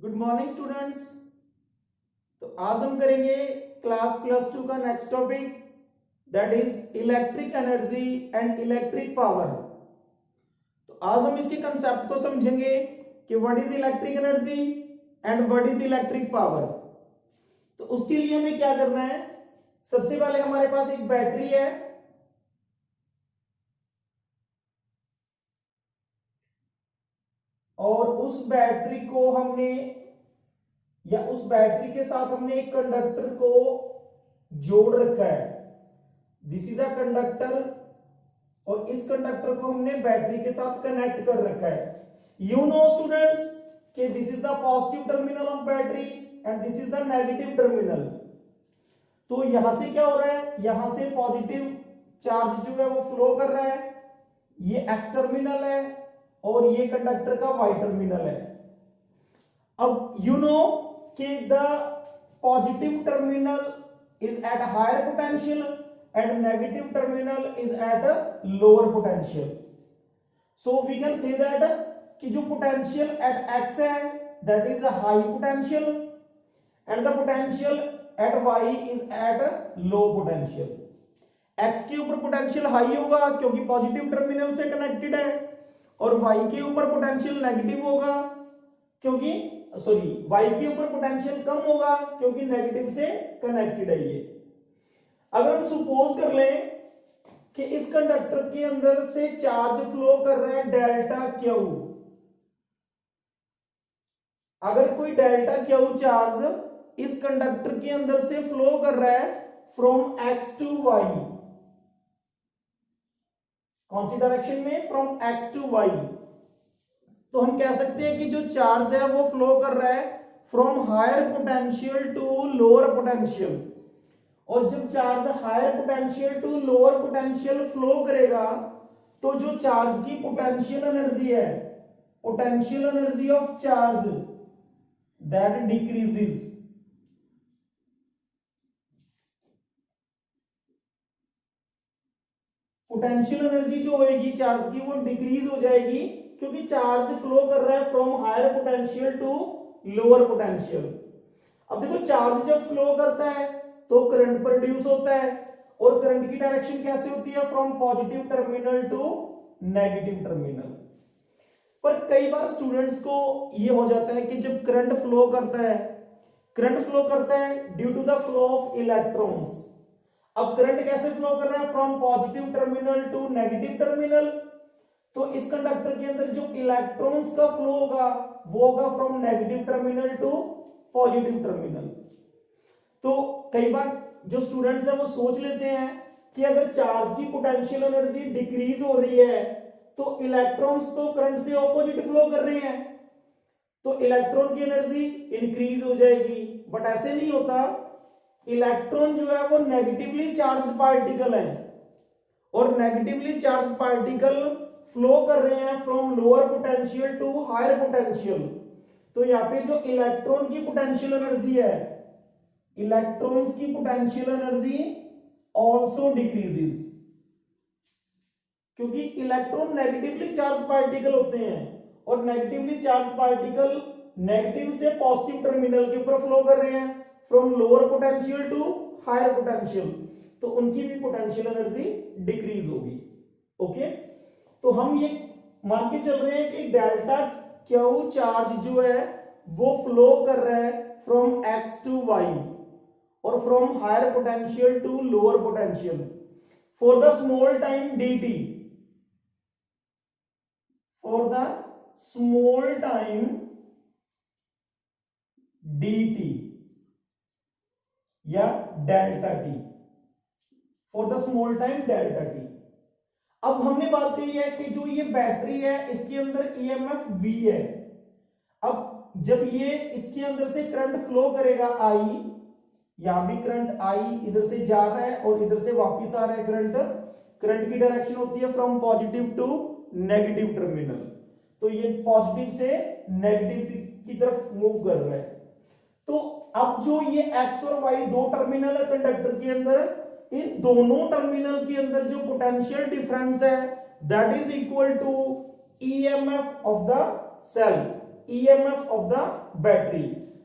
Good morning students. तो आज हम करेंगे क्लास +2 का next topic, that is electric energy and electric power. तो आज हम इसके कंसेप्ट को समझेंगे कि what is electric energy and what is electric power. तो उसके लिए हमें क्या करना है, सबसे पहले हमारे पास एक बैटरी है और उस बैटरी को हमने या उस बैटरी के साथ हमने एक कंडक्टर को जोड़ रखा है। दिस इज अ कंडक्टर और इस कंडक्टर को हमने बैटरी के साथ कनेक्ट कर रखा है। यू नो स्टूडेंट्स कि this is the positive terminal of battery and this is the negative terminal. तो यहां से क्या हो रहा है, यहां से पॉजिटिव चार्ज जो है वो फ्लो कर रहा है, ये एक्स टर्मिनल है और ये कंडक्टर का वाई टर्मिनल है। अब यू नो कि the positive terminal is at higher potential and negative terminal is at a lower potential. So we can say that कि जो potential at x है that is a high potential and the potential at y is at a low potential. x के ऊपर potential high होगा क्योंकि positive terminal से connected है और y के ऊपर potential negative होगा क्योंकि y के ऊपर potential कम होगा क्योंकि negative से connected है ये। अगर हम सपोज कर लें कि इस कंडक्टर के अंदर से चार्ज फ्लो कर रहा है डेल्टा क्यू, अगर कोई डेल्टा क्यू चार्ज इस कंडक्टर के अंदर से फ्लो कर रहा है फ्रॉम एक्स टू वाई, कौन सी डायरेक्शन में, फ्रॉम एक्स टू वाई, तो हम कह सकते हैं कि जो चार्ज है वो फ्लो कर रहा है from higher potential to lower potential. और जब charge higher potential to lower potential flow करेगा तो जो चार्ज की पोटेंशियल एनर्जी है, potential energy of charge that decreases. Potential energy जो होगी चार्ज की वो डिक्रीज हो जाएगी क्योंकि चार्ज फ्लो कर रहा है from higher potential to lower potential. अब देखो चार्ज जब फ्लो करता है तो करंट प्रोड्यूस होता है और करंट की डायरेक्शन कैसे होती है, from positive terminal to negative terminal. पर कई बार स्टूडेंट्स को ये हो जाता है कि जब करंट फ्लो करता है due to the flow of electrons. अब करंट कैसे फ्लो कर रहा है, from positive terminal to negative terminal, तो इस कंडक्टर के अंदर जो इलेक्ट्रॉन्स का फ्लो होगा वो होगा from negative terminal to positive terminal. तो कई बार जो स्टूडेंट्स हैं वो सोच लेते हैं कि अगर चार्ज की पोटेंशियल एनर्जी डिक्रीज हो रही है तो इलेक्ट्रॉन्स तो करंट से ऑपोजिट फ्लो कर रहे हैं तो इलेक्ट्रॉन की एनर्जी इंक्रीज हो जाएगी, बट ऐसे नहीं होता। इलेक्ट्रॉन जो है वो नेगेटिवली चार्ज पार्टिकल है और नेगेटिवली चार्ज पार्टिकल फ्लो कर रहे हैं from lower potential to higher potential. तो यहाँ पे जो इलेक्ट्रॉन की पोटेंशियल एनर्जी है, इलेक्ट्रॉन्स की पोटेंशियल एनर्जी ऑल्सो डिक्रीजेस क्योंकि इलेक्ट्रॉन नेगेटिवली चार्ज पार्टिकल होते हैं और नेगेटिवली चार्ज पार्टिकल नेगेटिव से पॉजिटिव टर्मिनल के ऊपर फ्लो कर रहे हैं from lower potential to higher potential, तो उनकी भी पोटेंशियल एनर्जी डिक्रीज होगी। ओके, तो हम ये मान के चल रहे हैं कि डेल्टा क्यू चार्ज जो है वो फ्लो कर रहा है फ्रॉम एक्स टू वाई और from higher potential to lower potential for the small time dt, for the small time dt या delta t, for the small time delta t। अब हमने बात कही है कि जो ये बैटरी है इसके अंदर ईएमएफ V है। अब जब ये इसके अंदर से करंट फ्लो करेगा I, यहां भी करंट आई इधर से जा रहा है और इधर से वापस आ रहा है करंट की डायरेक्शन होती है from positive to negative terminal, तो ये पॉजिटिव से नेगेटिव की तरफ मूव कर रहा है। तो अब जो ये एक्स और वाई दो टर्मिनल है कंडक्टर के अंदर, इन दोनों टर्मिनल के अंदर जो पोटेंशियल डिफरेंस है that is equal to EMF of the cell. EMF of the battery.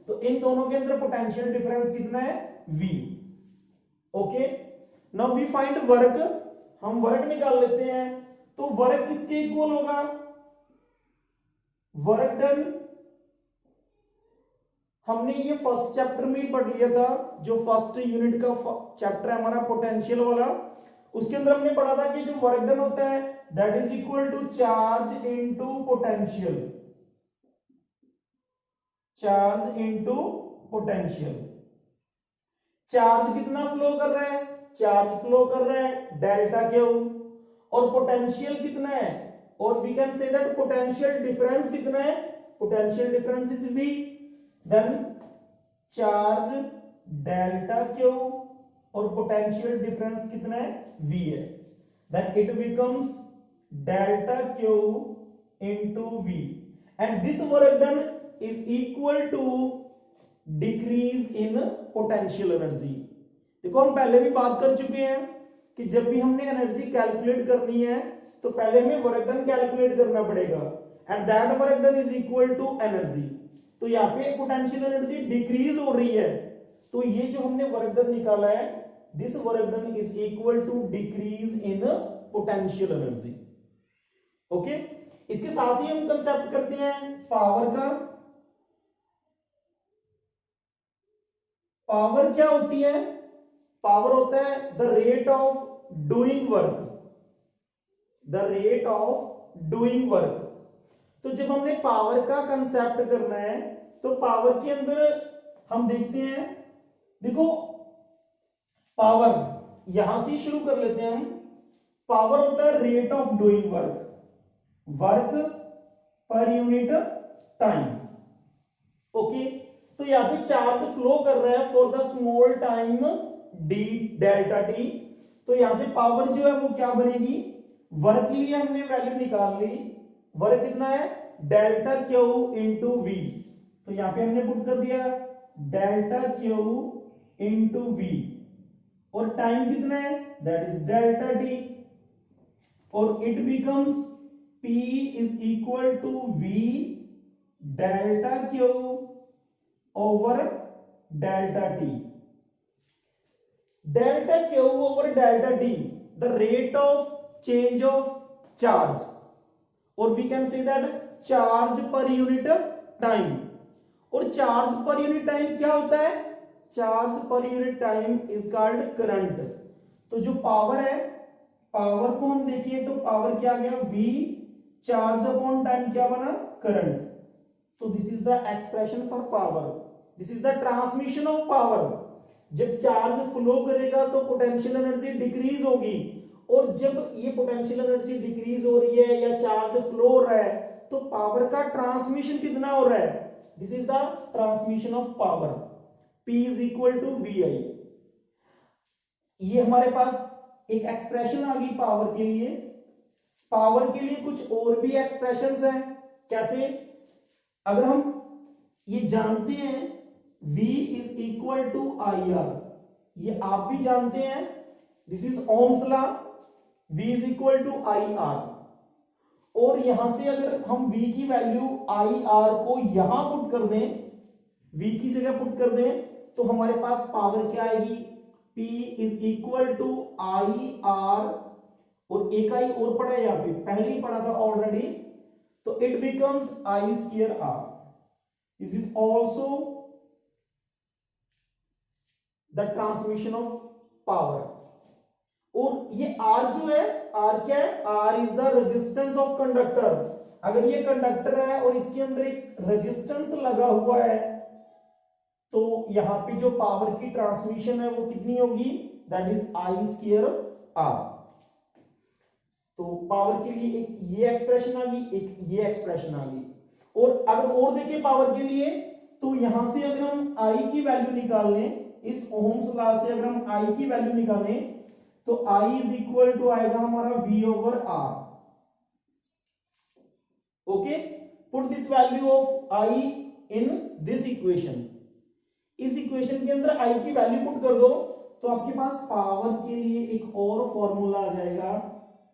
तो इन दोनों के अंदर पोटेंशियल डिफरेंस कितना है, V। Okay, now we find work. हम वर्क निकाल लेते हैं। तो वर्क किसके इक्वल होगा, वर्क डन हमने ये फर्स्ट चैप्टर में ही पढ़ लिया था, जो फर्स्ट यूनिट का चैप्टर है हमारा पोटेंशियल वाला। उसके अंदर हमने पढ़ा था कि जो वर्क डन होता है that is equal to charge into potential, charge into potential. Charge कितना फ्लो कर रहा है, चार्ज फ्लो कर रहा है डेल्टा क्यू, और पोटेंशियल कितना है, और we can say that potential difference कितना है, potential difference is V। Then charge delta Q और पोटेंशियल डिफरेंस कितना है, V है। Then it becomes delta Q into V, and this work done is equal to decrease in potential energy. देखो हम पहले भी बात कर चुके हैं कि जब भी हमने एनर्जी कैलकुलेट करनी है तो पहले हमें वर्क डन कैलकुलेट करना पड़ेगा, and that work done is equal to energy. तो यहाँ पे पोटेंशियल एनर्जी डिक्रीज हो रही है, तो ये जो हमने वर्क डन निकाला है this work done is equal to decrease in potential energy. Okay, इसके साथ ही हम कंसेप्ट करते हैं पावर का। पावर क्या होती है, पावर होता है the rate of doing work, the rate of doing work. तो जब हमने पावर का कंसेप्ट करना है तो पावर के अंदर हम देखते हैं, देखो पावर यहां से शुरू कर लेते हैं हम। पावर होता है rate of doing work, work पर यूनिट टाइम। ओके, तो यहां पे चार्ज फ्लो कर रहा है for the small time D delta T. तो यहां से पावर जो है वो क्या बनेगी, वर्क के लिए हमने वैल्यू निकाल ली, वर्क कितना है डेल्टा क्यू इंटू वी। तो यहां पे हमने पुट कर दिया डेल्टा क्यू इंटू वी, और टाइम कितना है दैट इज डेल्टा टी, और it becomes P is equal to V delta Q over delta T. Delta Q over delta T the rate of change of charge, और we can say that charge per unit time. और charge per unit time क्या होता है, charge per unit time is called current. तो जो power है, power को हम देखिए तो पावर क्या आ गया V चार्ज अपॉन टाइम क्या बना, करंट। तो this is the expression for power, this is the transmission of power. जब चार्ज फ्लो करेगा तो पोटेंशियल एनर्जी डिक्रीज होगी, और जब ये पोटेंशियल एनर्जी डिक्रीज हो रही है या चार्ज फ्लो हो रहा है तो पावर का ट्रांसमिशन कितना हो रहा है, this is the transmission of power. P is equal to VI। ये हमारे पास एक एक्सप्रेशन आ गई पावर के लिए। पावर के लिए कुछ और भी एक्सप्रेशंस हैं, कैसे, अगर हम ये जानते हैं V is equal to IR, ये आप भी जानते हैं, this is Ohm's law, V is equal to IR। और यहां से अगर हम V की वैल्यू IR को यहां पुट कर दें, V की जगह पुट कर दें, तो हमारे पास पावर क्या आएगी, P is equal to IR, और एक आई और पढ़ा है यहां पे, पहले ही पढ़ा था ऑलरेडी, तो it becomes I square R। This is also the transmission of power. और ये R जो है, R क्या है, R is the resistance of conductor. अगर ये कंडक्टर है और इसके अंदर एक रेजिस्टेंस लगा हुआ है तो यहां पे जो पावर की ट्रांसमिशन है वो कितनी होगी, that is I square R। तो पावर के लिए एक ये एक्सप्रेशन आ गई, एक ये एक्सप्रेशन आ गई। और अगर और देखें पावर के लिए, तो यहां से अगर हम I की वैल्यू निकाल लें, इस ओम्स लॉ से अगर हम I की वैल्यू निकालें तो I इज इक्वल टू आएगा हमारा V over R। Okay, put this value of I in this equation. इस इक्वेशन के अंदर I की वैल्यू पुट कर दो तो आपके पास पावर के लिए एक और फॉर्मूला आ जाएगा।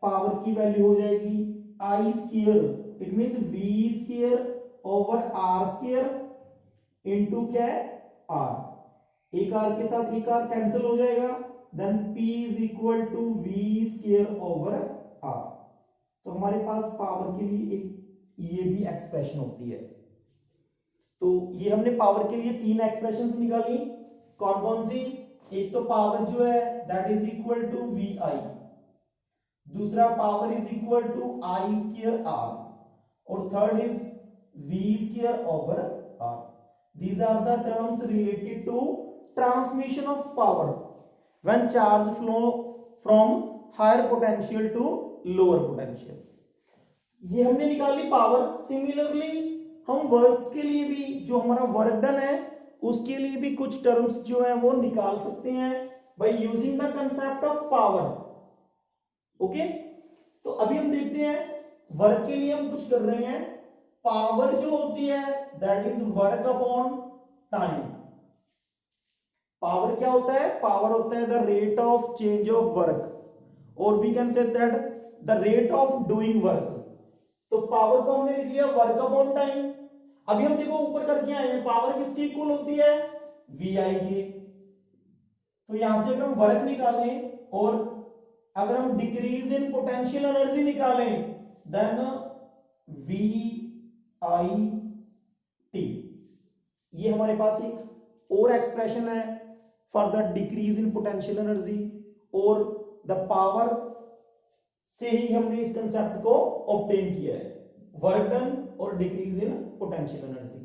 पावर की वैल्यू हो जाएगी I square, it means V square over R square into क्या है आर, एक आर के साथ एक आर कैंसिल हो जाएगा, then P is equal to V square over R. तो हमारे पास पावर के लिए एक ये भी एक्सप्रेशन होती है। तो ये हमने पावर के लिए तीन एक्सप्रेशंस निकाली, कौन कौन सी, एक तो पावर जो है that is equal to V I, दूसरा power is equal to I square R, और third is V square over R. These are the terms related to transmission of power when charge flow from higher potential to lower potential। ये हमने निकाली power. Similarly हम works के लिए भी, जो हमारा वर्क डन है उसके लिए भी कुछ टर्म्स जो है वो निकाल सकते हैं by using the concept of power. Okay, तो अभी हम देखते हैं वर्क के लिए हम कुछ कर रहे हैं। पावर जो होती है that is work upon time. Power क्या होता है, पावर होता है the rate of change of work, और we can say that the rate of doing work. तो पावर को हमने लिख लिया वर्क अपॉन टाइम। अभी हम देखो ऊपर करके आए हैं, पावर किसकी इक्वल होती है, वी आई की। तो यहां से अगर हम वर्क निकालें और अगर हम डिक्रीज इन पोटेंशियल एनर्जी निकालें, देन वी आई टी। ये हमारे पास एक और एक्सप्रेशन है for the decrease in potential energy, और द पावर से ही हमने इस कंसेप्ट को ऑब्टेन किया है, वर्क डन और डिक्रीज इन पोटेंशियल एनर्जी।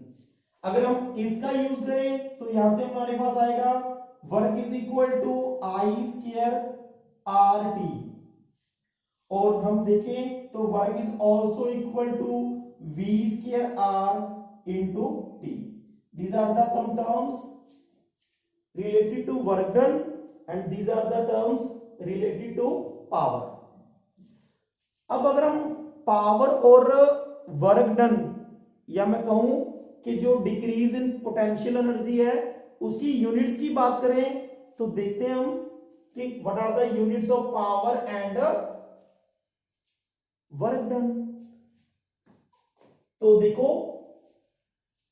अगर हम इसका यूज करें तो यहां से हमारे पास आएगा work is equal to I square R T, और हम देखें तो work is also equal to V square R into T. These are the some terms related to work done and these are the terms related to power। अब अगर हम power और work done, या मैं कहूं कि जो डिक्रीज इन पोटेंशियल एनर्जी है उसकी यूनिट्स की बात करें, तो देखते हैं हम कि what are the units of power and work done. तो देखो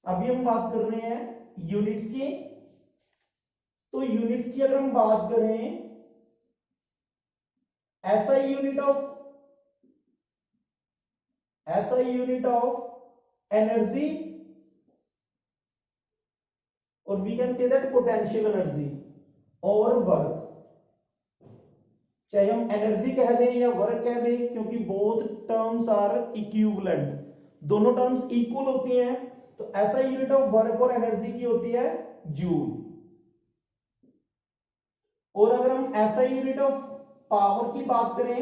अभी हम बात कर रहे हैं यूनिट्स की। तो यूनिट्स की अगर हम बात करें, SI यूनिट ऑफ एनर्जी, और we can say that potential energy और वर्क। चाहे हम एनर्जी कह दें या वर्क कह दें, क्योंकि बोथ टर्म्स आर इक्विवेलेंट, दोनों टर्म्स इक्वल होती हैं। तो SI यूनिट ऑफ वर्क और एनर्जी की होती है जूल। और अगर हम SI यूनिट ऑफ पावर की बात करें,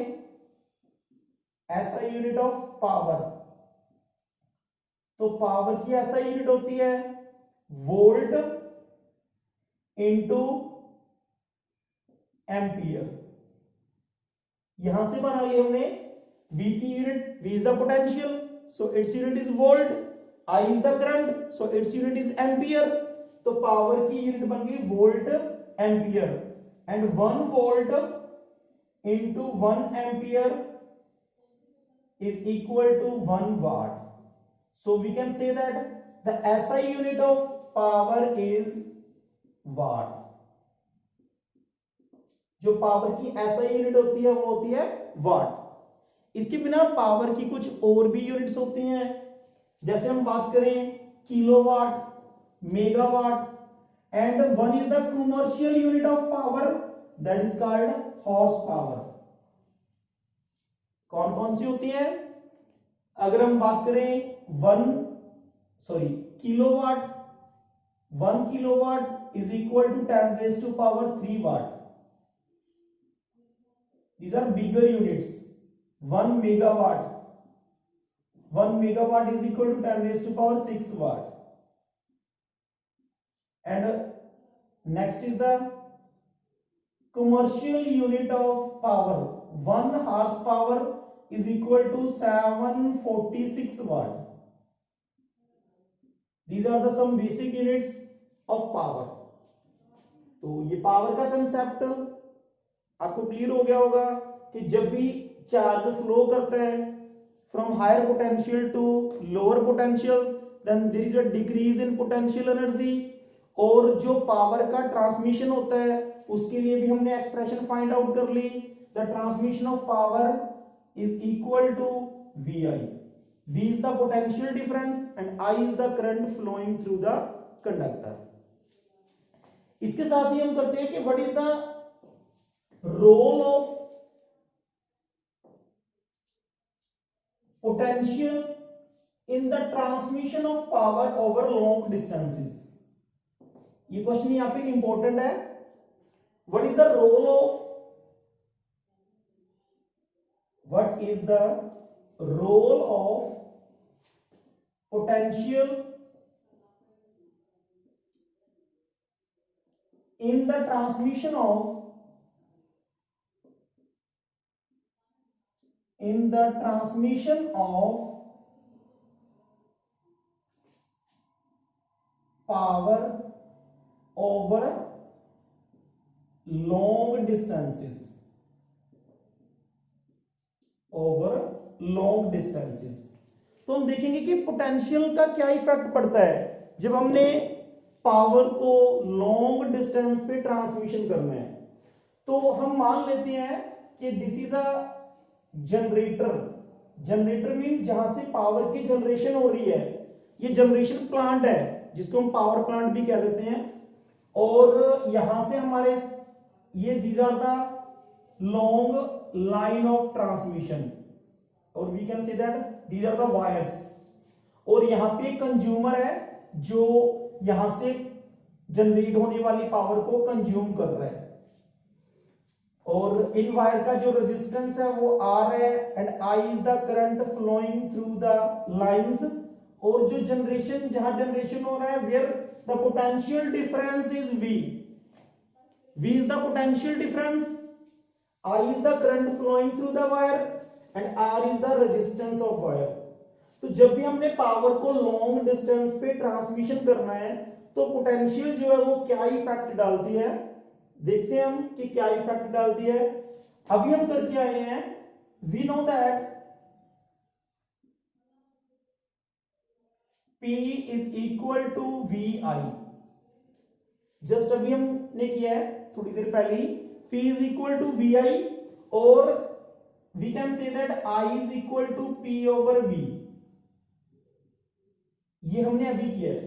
SI यूनिट ऑफ पावर, तो पावर की SI यूनिट होती है वोल्ट इंटू एम्पियर। यहां से बना लिया हमने V की unit, V is the potential so its unit is volt, I is the current so its unit is ampere. तो पावर की यूनिट बन गई volt ampere, and 1 volt into 1 ampere is equal to 1 watt. So we can say that the SI unit of power is watt। जो power की SI unit होती है वो होती है वाट। इसके बिना पावर की कुछ और भी यूनिट्स होती हैं, जैसे हम बात करें kilowatt, megawatt, and one is the commercial unit of power that is called horse power। कौन कौन सी होती है, अगर हम बात करें kilowatt, 1 kilowatt is equal to 10 raised to power 3 watt। these are bigger units। 1 megawatt is equal to 10 raised to power 6 watt। and next is the commercial unit of power, 1 horsepower is equal to 746 watt। these are the some basic units of power। तो ये power का concept आपको clear हो गया होगा कि जब भी चार्ज फ्लो करता है from higher potential to lower potential, then there is a decrease in potential energy. और जो पावर का ट्रांसमिशन होता है उसके लिए भी हमने एक्सप्रेशन फाइंड आउट कर ली। The transmission of power is equal to V I. V is the potential difference and I is the current flowing through the conductor। इसके साथ ही हम करते हैं कि what is the role of potential in the transmission of power over long distances। ये question यहां पे important है। what is the role of potential in the transmission of power over long distances। तो हम देखेंगे कि पोटेंशियल का क्या इफेक्ट पड़ता है जब हमने पावर को लॉन्ग डिस्टेंस पे ट्रांसमिशन करना है। तो हम मान लेते हैं कि this is a generator mean जहां से पावर की जनरेशन हो रही है। ये जनरेशन प्लांट है जिसको हम पावर प्लांट भी कह देते हैं। और यहां से हमारे ये these are the long line of transmission और we can say that these are the wires. और यहां पे कंज्यूमर है जो यहां से जनरेट होने वाली पावर को कंज्यूम कर रहा है। और इन वायर का जो रेजिस्टेंस है वो R है and I is the current flowing through the lines. और जो जहां जनरेशन हो रहा है where the potential difference is V is the potential difference, I is the current flowing through the wire and R is the resistance of wire। तो जब भी हमने पावर को लॉन्ग डिस्टेंस पे ट्रांसमिशन करना है तो पोटेंशियल जो है वो क्या इफेक्ट डालती है, देखते हैं हम कि क्या इफेक्ट डालती है। अभी हम करके आए हैं we know that P is equal to V I. Just अभी हमने किया है थोड़ी देर पहले ही P is equal to VI और we can say that I is equal to P over V। ये हमने अभी किया है।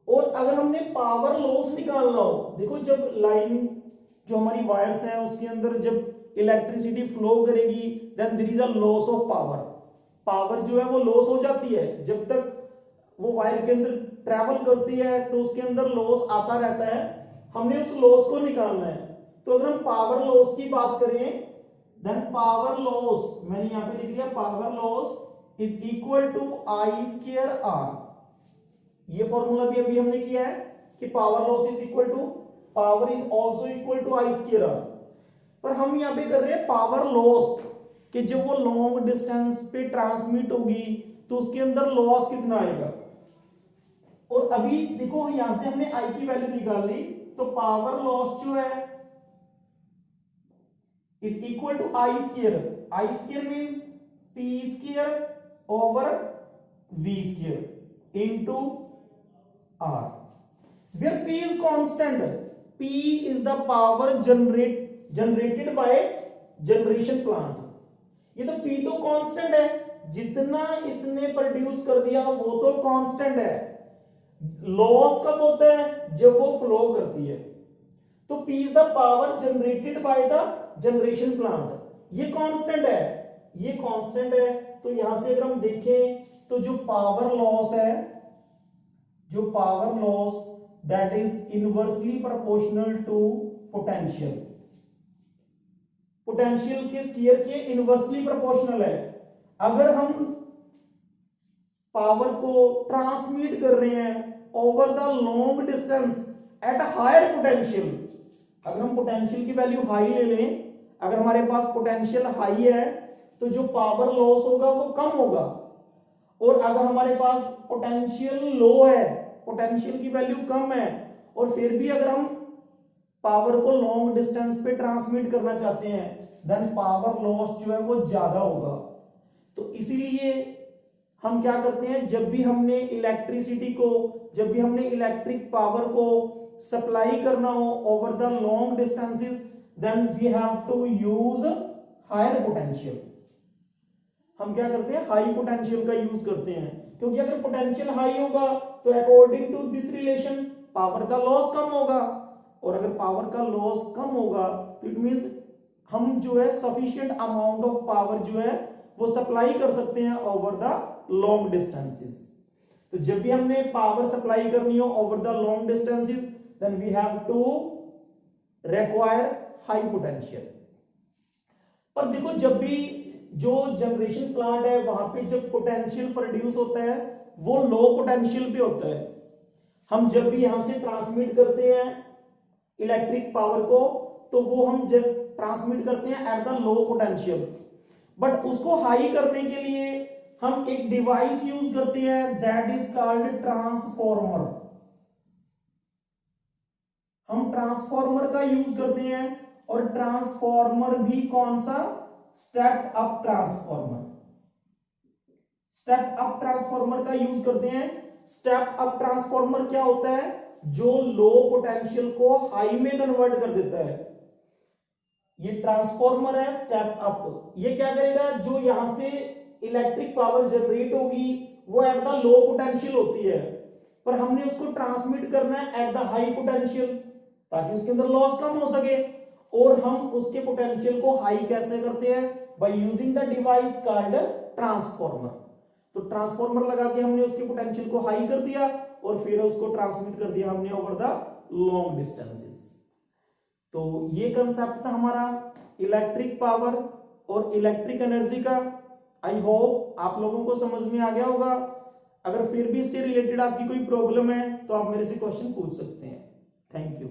और अगर हमने पावर लॉस निकालना हो, देखो जब लाइन जो हमारी वायर्स हैं उसके अंदर जब इलेक्ट्रिसिटी फ्लो करेगी then there is a loss of power. Power जो है वो लॉस हो जाती है जब तक वो वायर के अंदर ट्रेवल करती है तो उसके अंदर लॉस आता रहता है। हमने उस लॉस को निकालना है। तो अगर हम पावर लॉस की बात करें देन पावर लॉस मैंने यहां पे लिख दिया power loss is equal to I square R. ये फॉर्मूला भी अभी हमने किया है कि power loss is equal to power is also equal to I square R. पर हम यहां पे कर रहे हैं पावर लॉस कि जब वो लॉन्ग डिस्टेंस पे ट्रांसमिट होगी तो उसके अंदर लॉस कितना आएगा। और अभी देखो यहां से हमने आई की वैल्यू निकाल ली तो पावर लॉस जो है is equal to I square। I square means P square over V square into R, where P is constant। P is the power generated by generation plant। ये तो P तो constant है, जितना इसने produce कर दिया वो तो कांस्टेंट है। लॉस कब होता है जब वो फ्लो करती है। तो P is the power generated by the generation plant। ये कांस्टेंट है, ये कांस्टेंट है। तो यहां से अगर हम देखें तो जो पावर लॉस है, जो power loss that is inversely proportional to potential. Potential के स्क्वायर के इनवर्सली प्रोपोर्शनल है। अगर हम पावर को ट्रांसमिट कर रहे हैं over the long distance at higher potential, अगर हम पोटेंशियल की वैल्यू हाई ले लें, अगर हमारे पास पोटेंशियल हाई है तो जो पावर लॉस होगा वो कम होगा। और अगर हमारे पास पोटेंशियल लो है, पोटेंशियल की वैल्यू कम है और फिर भी अगर हम पावर को लॉन्ग डिस्टेंस पे ट्रांसमिट करना चाहते हैं देन पावर लॉस जो है वो ज्यादा होगा। तो इसीलिए हम क्या करते हैं, जब भी हमने इलेक्ट्रिसिटी को, जब भी हमने इलेक्ट्रिक पावर को सप्लाई करना हो over the long distances, then we have to use higher potential. हम क्या करते हैं, हाई पोटेंशियल का यूज करते हैं, क्योंकि अगर पोटेंशियल हाई होगा तो according to this relation power का लॉस कम होगा, और अगर पावर का लॉस कम होगा तो इट मींस हम जो है सफिशिएंट अमाउंट ऑफ पावर जो है वो सप्लाई कर सकते हैं ओवर द लॉन्ग डिस्टेंसेस। तो जब भी हमने पावर सप्लाई करनी हो over the long distances, then we have to require high potential. पर देखो, जब भी जो जनरेशन प्लांट है वहां पे जब पोटेंशियल प्रोड्यूस होता है वो लो पोटेंशियल पे होता है। हम जब भी यहां से ट्रांसमिट करते हैं इलेक्ट्रिक पावर को, तो वो हम जब ट्रांसमिट करते हैं at the low potential, but उसको हाई करने के लिए हम एक डिवाइस यूज करते हैं, दैट इज कॉल्ड ट्रांसफॉर्मर। हम ट्रांसफॉर्मर का यूज करते हैं, और ट्रांसफॉर्मर भी कौन सा, step up transformer. Step up transformer का यूज करते हैं। स्टेप अप ट्रांसफॉर्मर क्या होता है, जो लो पोटेंशियल को हाई में कन्वर्ट कर देता है। ये ट्रांसफॉर्मर है स्टेप अप। ये क्या करेगा, जो यहां से इलेक्ट्रिक पावर जनरेट होगी वो एट द लो पोटेंशियल होती है, पर हमने उसको ट्रांसमिट करना है एट द हाई पोटेंशियल, ताकि उसके अंदर लॉस कम हो सके। और हम उसके पोटेंशियल को हाई कैसे करते हैं, by using the device called transformer. तो ट्रांसफॉर्मर लगा के हमने उसके पोटेंशियल को हाई कर दिया और फिर उसको ट्रांसमिट कर दिया हमने ओवर द लॉन्ग डिस्टेंसेस। तो ये कंसेप्ट था हमारा इलेक्ट्रिक पावर और इलेक्ट्रिक एनर्जी का। आई होप आप लोगों को समझ में आ गया होगा। अगर फिर भी इससे रिलेटेड आपकी कोई प्रॉब्लम है तो आप मेरे से क्वेश्चन पूछ सकते हैं। Thank you.